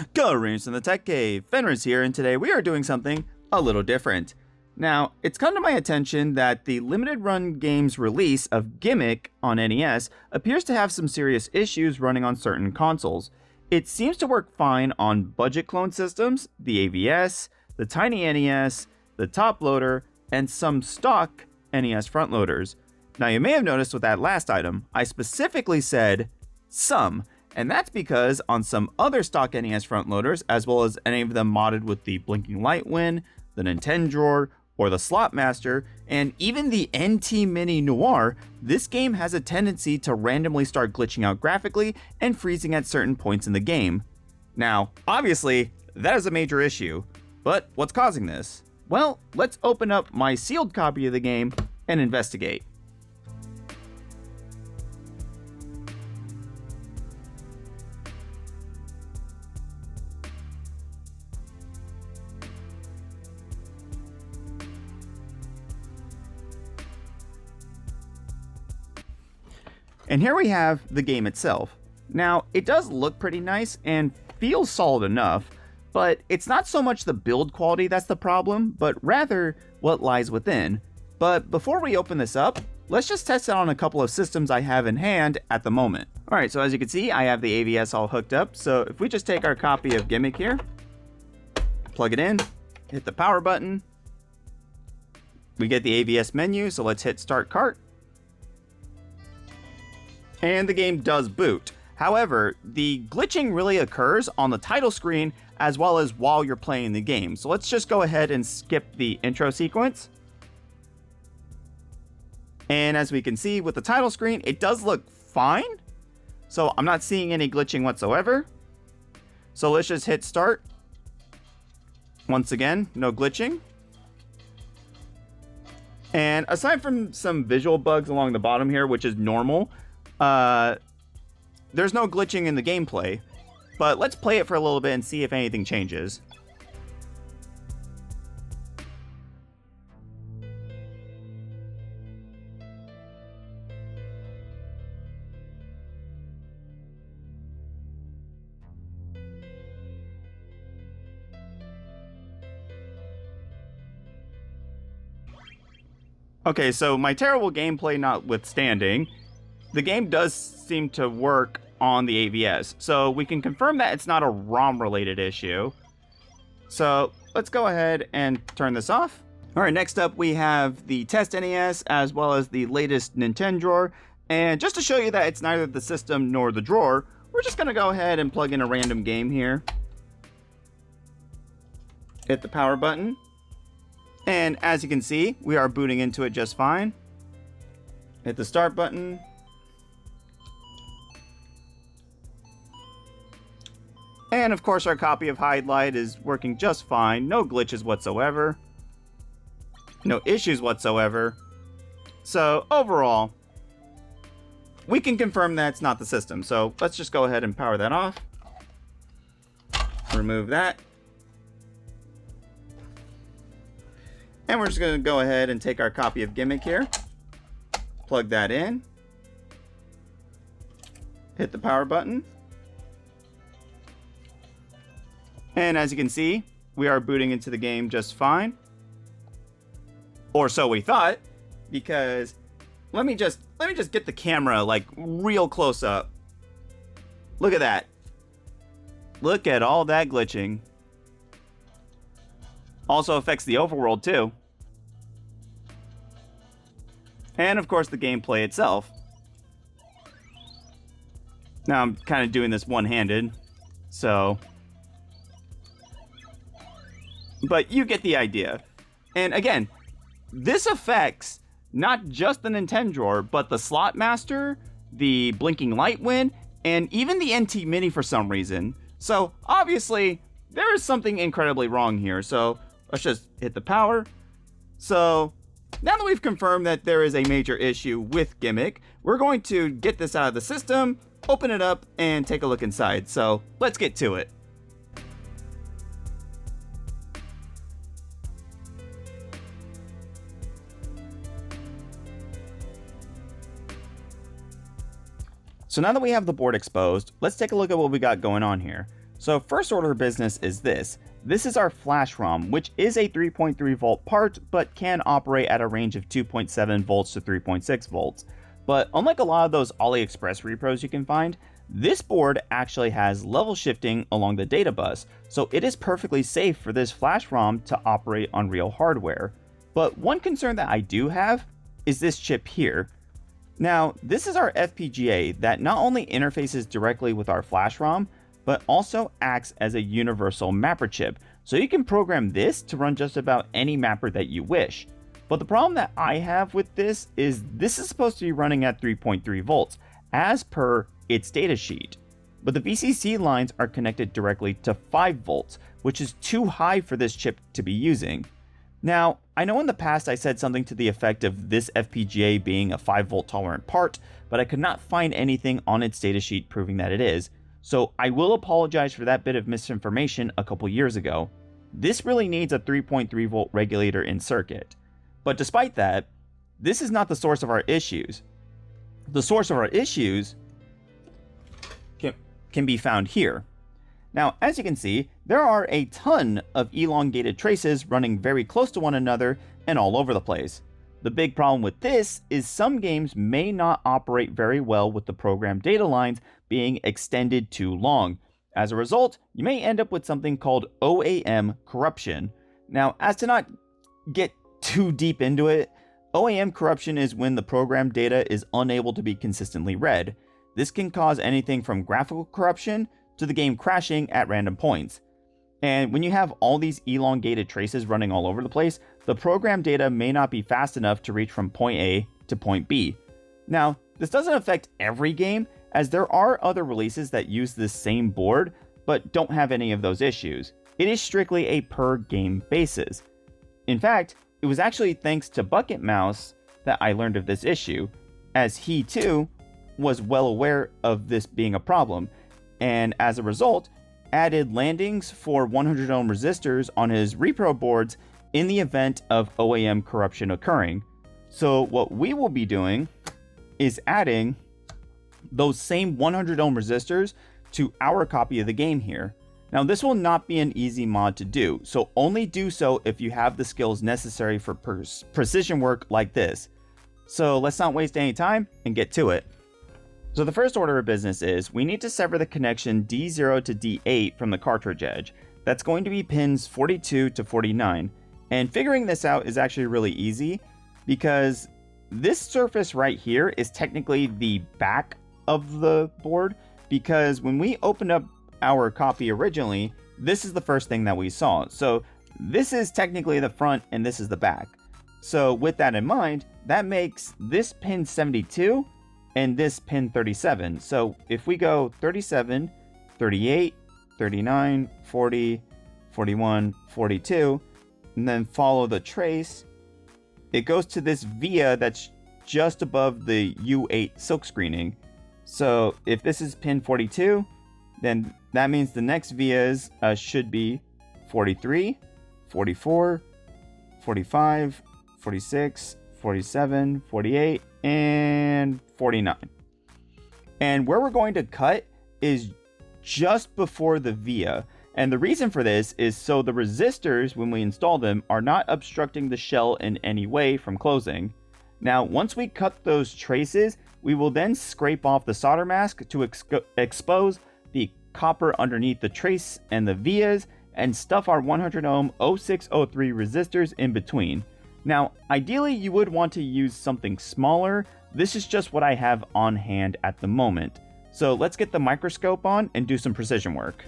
Greetings from the Tech Cave, Fenris here, and today we are doing something a little different. Now, it's come to my attention that the limited run games release of Gimmick on NES appears to have some serious issues running on certain consoles. It seems to work fine on budget clone systems, the AVS, the Tiny NES, the top loader, and some stock NES front loaders. Now, you may have noticed with that last item, I specifically said some. And that's because on some other stock NES front loaders, as well as any of them modded with the Blinking Light Win, the Nintendo Drawer, or the Slot Master, and even the NT Mini Noir, this game has a tendency to randomly start glitching out graphically and freezing at certain points in the game. Now, obviously, that is a major issue, but what's causing this? Well, let's open up my sealed copy of the game and investigate. And here we have the game itself. Now, it does look pretty nice and feels solid enough, but it's not so much the build quality that's the problem, but rather what lies within. But before we open this up, let's just test it on a couple of systems I have in hand at the moment. Alright, so as you can see, I have the AVS all hooked up, so if we just take our copy of Gimmick here, plug it in, hit the power button, we get the AVS menu, so let's hit Start Cart. And the game does boot. However, the glitching really occurs on the title screen as well as while you're playing the game. So let's just go ahead and skip the intro sequence. And as we can see with the title screen, it does look fine. So I'm not seeing any glitching whatsoever. So let's just hit start. Once again, no glitching. And aside from some visual bugs along the bottom here, which is normal, there's no glitching in the gameplay, but let's play it for a little bit and see if anything changes. Okay, so my terrible gameplay notwithstanding, the game does seem to work on the AVS, so we can confirm that it's not a ROM-related issue. So let's go ahead and turn this off. All right, next up we have the test NES as well as the latest Nintendo Drawer. And just to show you that it's neither the system nor the drawer, we're just gonna go ahead and plug in a random game here. Hit the power button. And as you can see, we are booting into it just fine. Hit the start button. And of course our copy of Hide Light is working just fine, no glitches whatsoever, no issues whatsoever. So overall, we can confirm that it's not the system. So let's just go ahead and power that off. Remove that. And we're just going to go ahead and take our copy of Gimmick here, plug that in, hit the power button. And as you can see, we are booting into the game just fine. Or so we thought, because let me just get the camera like real close up. Look at that. Look at all that glitching. Also affects the overworld too. And of course the gameplay itself. Now I'm kind of doing this one-handed, so... But you get the idea. And again, this affects not just the Nintendo Drawer, but the Slot Master, the Blinking Light Win, and even the NT Mini for some reason. So obviously, there is something incredibly wrong here. So let's just hit the power. So now that we've confirmed that there is a major issue with Gimmick, we're going to get this out of the system, open it up, and take a look inside. So let's get to it. So now that we have the board exposed, let's take a look at what we got going on here. So first order of business is this. This is our flash ROM, which is a 3.3 volt part, but can operate at a range of 2.7 volts to 3.6 volts. But unlike a lot of those AliExpress repros you can find, this board actually has level shifting along the data bus, so it is perfectly safe for this flash ROM to operate on real hardware. But one concern that I do have is this chip here. Now, this is our FPGA that not only interfaces directly with our flash ROM, but also acts as a universal mapper chip, so you can program this to run just about any mapper that you wish. But the problem that I have with this is supposed to be running at 3.3 volts, as per its datasheet. But the VCC lines are connected directly to 5 volts, which is too high for this chip to be using. Now, I know in the past I said something to the effect of this FPGA being a 5 volt tolerant part, but I could not find anything on its datasheet proving that it is. So I will apologize for that bit of misinformation a couple years ago. This really needs a 3.3 volt regulator in circuit. But despite that, this is not the source of our issues. The source of our issues can be found here. Now, as you can see, there are a ton of elongated traces running very close to one another and all over the place. The big problem with this is some games may not operate very well with the program data lines being extended too long. As a result, you may end up with something called OAM corruption. Now, as to not get too deep into it, OAM corruption is when the program data is unable to be consistently read. This can cause anything from graphical corruption to the game crashing at random points. And when you have all these elongated traces running all over the place, the program data may not be fast enough to reach from point A to point B. Now, this doesn't affect every game, as there are other releases that use this same board, but don't have any of those issues. It is strictly a per game basis. In fact, it was actually thanks to Bucket Mouse that I learned of this issue, as he too was well aware of this being a problem, and as a result, added landings for 100 ohm resistors on his repro boards in the event of OAM corruption occurring. So what we will be doing is adding those same 100 ohm resistors to our copy of the game here. Now, this will not be an easy mod to do, so only do so if you have the skills necessary for precision work like this. So let's not waste any time and get to it. So the first order of business is we need to sever the connection D0 to D8 from the cartridge edge. That's going to be pins 42 to 49. And figuring this out is actually really easy because this surface right here is technically the back of the board, because when we opened up our copy originally, this is the first thing that we saw. So this is technically the front and this is the back. So with that in mind, that makes this pin 72 and this pin 37. So if we go 37, 38, 39, 40, 41, 42, and then follow the trace, it goes to this via that's just above the U8 silk screening. So if this is pin 42, then that means the next vias should be 43, 44, 45, 46, 47, 48, and 49. And where we're going to cut is just before the via. And the reason for this is so the resistors, when we install them, are not obstructing the shell in any way from closing. Now, once we cut those traces, we will then scrape off the solder mask to expose the copper underneath the trace and the vias, and stuff our 100 ohm 0603 resistors in between. Now, ideally you would want to use something smaller. This is just what I have on hand at the moment. So let's get the microscope on and do some precision work.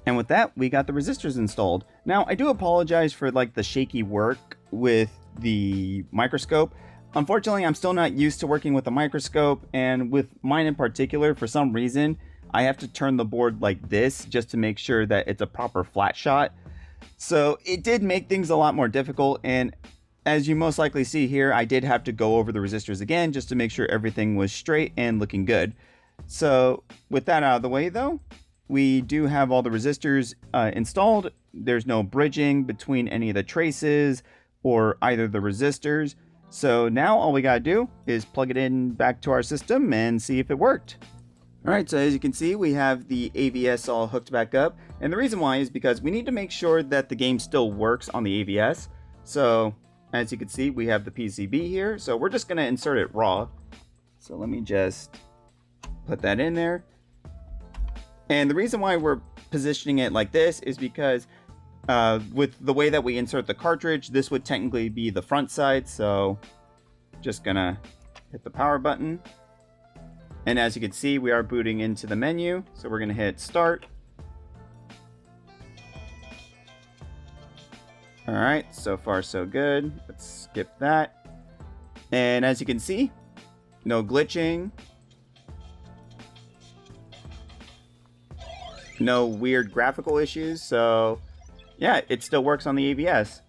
And with that, we got the resistors installed. Now, I do apologize for like the shaky work with the microscope. Unfortunately, I'm still not used to working with a microscope, and with mine in particular, for some reason, I have to turn the board like this just to make sure that it's a proper flat shot. So it did make things a lot more difficult, and as you most likely see here, I did have to go over the resistors again just to make sure everything was straight and looking good. So with that out of the way though, we do have all the resistors installed. There's no bridging between any of the traces or either the resistors. So now all we gotta do is plug it in back to our system and see if it worked. Alright, so as you can see, we have the AVS all hooked back up. And the reason why is because we need to make sure that the game still works on the AVS. So as you can see, we have the PCB here. So we're just gonna insert it raw. So let me just put that in there. And the reason why we're positioning it like this is because with the way that we insert the cartridge, this would technically be the front side. So just gonna hit the power button. And as you can see, we are booting into the menu. So we're gonna hit start. All right, so far so good. Let's skip that. And as you can see, no glitching. No weird graphical issues, so yeah, it still works on the AVS.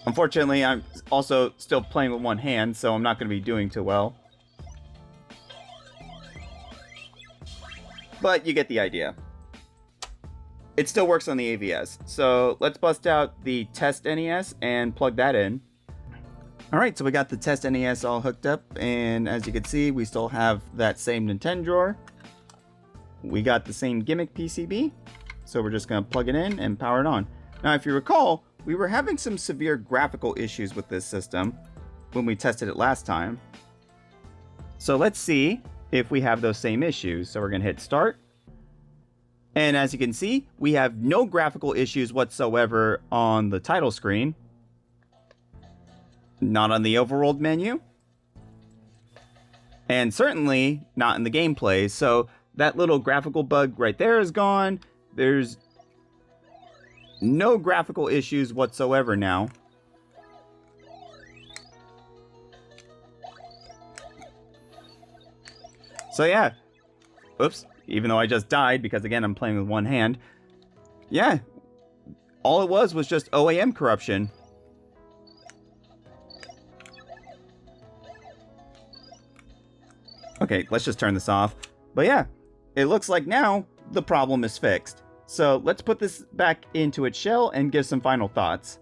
Unfortunately, I'm also still playing with one hand, so I'm not going to be doing too well. But you get the idea. It still works on the AVS, so let's bust out the test NES and plug that in. Alright, so we got the test NES all hooked up, and as you can see, we still have that same Nintendo drawer. We got the same Gimmick PCB, so we're just going to plug it in and power it on. Now, if you recall, we were having some severe graphical issues with this system when we tested it last time. So let's see if we have those same issues. So we're going to hit start. And as you can see, we have no graphical issues whatsoever on the title screen. Not on the overworld menu. And certainly not in the gameplay. So that little graphical bug right there is gone. There's no graphical issues whatsoever now. So yeah. Oops. Even though I just died because again I'm playing with one hand. Yeah. All it was just OAM corruption. Okay, let's just turn this off. But yeah. It looks like now the problem is fixed. So let's put this back into its shell and give some final thoughts.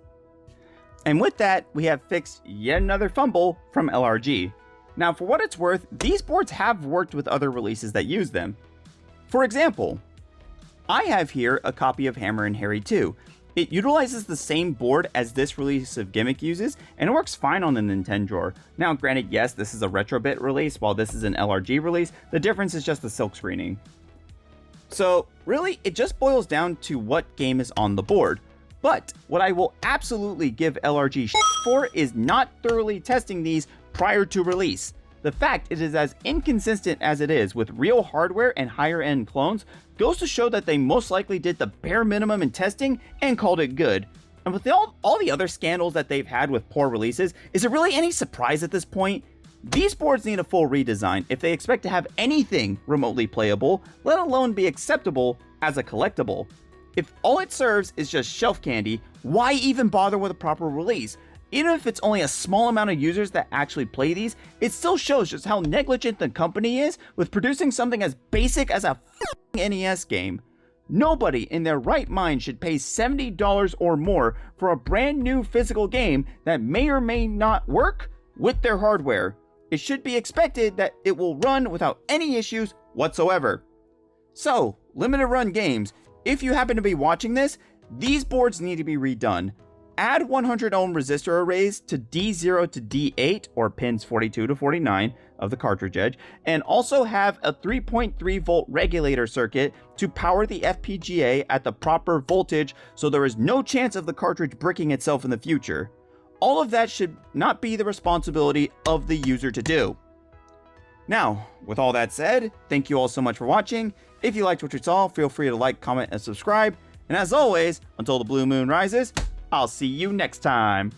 And with that, we have fixed yet another fumble from LRG. Now, for what it's worth, these boards have worked with other releases that use them. For example, I have here a copy of Hammer and Harry 2. It utilizes the same board as this release of Gimmick uses, and it works fine on the Nintendo drawer. Now, granted, yes, this is a Retrobit release, while this is an LRG release. The difference is just the silk screening. So, really, it just boils down to what game is on the board. But what I will absolutely give LRG for is not thoroughly testing these prior to release. The fact it is as inconsistent as it is with real hardware and higher end clones goes to show that they most likely did the bare minimum in testing and called it good. And with all the other scandals that they've had with poor releases, is it really any surprise at this point? These boards need a full redesign if they expect to have anything remotely playable, let alone be acceptable as a collectible. If all it serves is just shelf candy, why even bother with a proper release? Even if it's only a small amount of users that actually play these, it still shows just how negligent the company is with producing something as basic as a NES game. Nobody in their right mind should pay $70 or more for a brand new physical game that may or may not work with their hardware. It should be expected that it will run without any issues whatsoever. So, Limited Run Games, if you happen to be watching this, these boards need to be redone. Add 100 ohm resistor arrays to D0 to D8 or pins 42 to 49 of the cartridge edge, and also have a 3.3 volt regulator circuit to power the FPGA at the proper voltage so there is no chance of the cartridge bricking itself in the future. All of that should not be the responsibility of the user to do. Now, with all that said, thank you all so much for watching. If you liked what you saw, feel free to like, comment, and subscribe. And as always, until the blue moon rises, I'll see you next time.